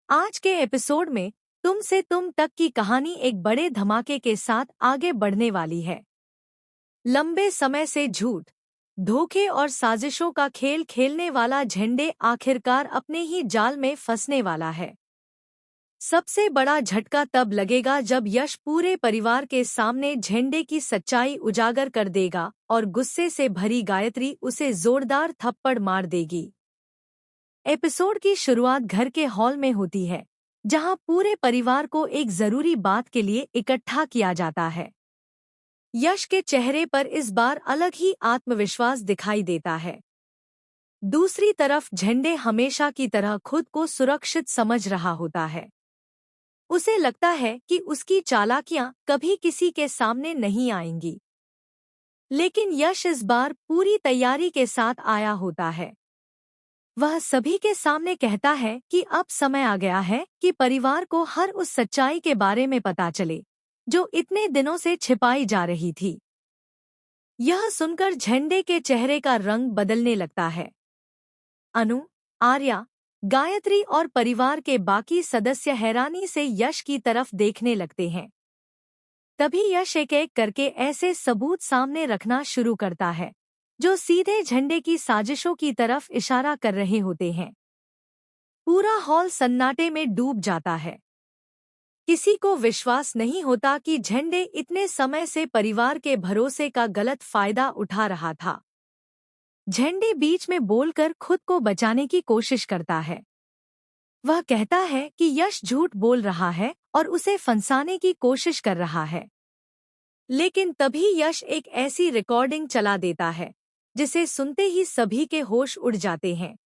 आज के एपिसोड में तुम से तुम तक की कहानी एक बड़े धमाके के साथ आगे बढ़ने वाली है। लंबे समय से झूठ, धोखे और साजिशों का खेल खेलने वाला झंडे आखिरकार अपने ही जाल में फंसने वाला है। सबसे बड़ा झटका तब लगेगा जब यश पूरे परिवार के सामने झंडे की सच्चाई उजागर कर देगा और गुस्से से भरी गायत्री उसे जोरदार थप्पड़ मार देगी। एपिसोड की शुरुआत घर के हॉल में होती है, जहां पूरे परिवार को एक जरूरी बात के लिए इकट्ठा किया जाता है। यश के चेहरे पर इस बार अलग ही आत्मविश्वास दिखाई देता है। दूसरी तरफ झंडे हमेशा की तरह खुद को सुरक्षित समझ रहा होता है। उसे लगता है कि उसकी चालाकियां कभी किसी के सामने नहीं आएंगी। लेकिन यश इस बार पूरी तैयारी के साथ आया होता है। वह सभी के सामने कहता है कि अब समय आ गया है कि परिवार को हर उस सच्चाई के बारे में पता चले, जो इतने दिनों से छिपाई जा रही थी। यह सुनकर झंडे के चेहरे का रंग बदलने लगता है। अनु, आर्या, गायत्री और परिवार के बाकी सदस्य हैरानी से यश की तरफ देखने लगते हैं। तभी यश एक एक करके ऐसे सबूत सामने रखना शुरू करता है जो सीधे झंडे की साजिशों की तरफ इशारा कर रहे होते हैं। पूरा हॉल सन्नाटे में डूब जाता है। किसी को विश्वास नहीं होता कि झंडे इतने समय से परिवार के भरोसे का गलत फायदा उठा रहा था। झंडे बीच में बोलकर खुद को बचाने की कोशिश करता है। वह कहता है कि यश झूठ बोल रहा है और उसे फंसाने की कोशिश कर रहा है। लेकिन तभी यश एक ऐसी रिकॉर्डिंग चला देता है जिसे सुनते ही सभी के होश उड़ जाते हैं।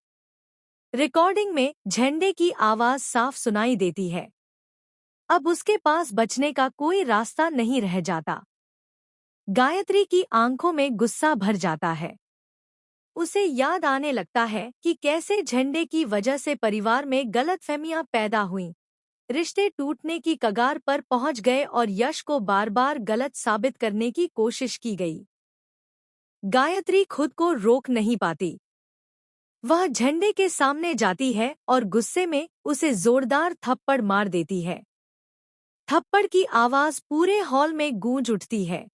रिकॉर्डिंग में झंडे की आवाज साफ सुनाई देती है। अब उसके पास बचने का कोई रास्ता नहीं रह जाता। गायत्री की आंखों में गुस्सा भर जाता है। उसे याद आने लगता है कि कैसे झंडे की वजह से परिवार में गलतफहमियां पैदा हुईं, रिश्ते टूटने की कगार पर पहुंच गए और यश को बार बार गलत साबित करने की कोशिश की गई। गायत्री खुद को रोक नहीं पाती। वह झंडे के सामने जाती है और गुस्से में उसे जोरदार थप्पड़ मार देती है। थप्पड़ की आवाज पूरे हॉल में गूंज उठती है।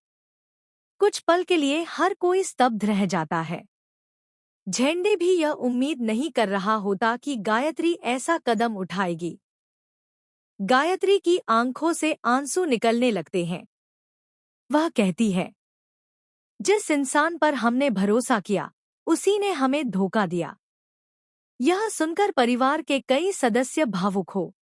कुछ पल के लिए हर कोई स्तब्ध रह जाता है। झंडे भी यह उम्मीद नहीं कर रहा होता कि गायत्री ऐसा कदम उठाएगी। गायत्री की आंखों से आंसू निकलने लगते हैं। वह कहती है, जिस इंसान पर हमने भरोसा किया, उसी ने हमें धोखा दिया। यह सुनकर परिवार के कई सदस्य भावुक हो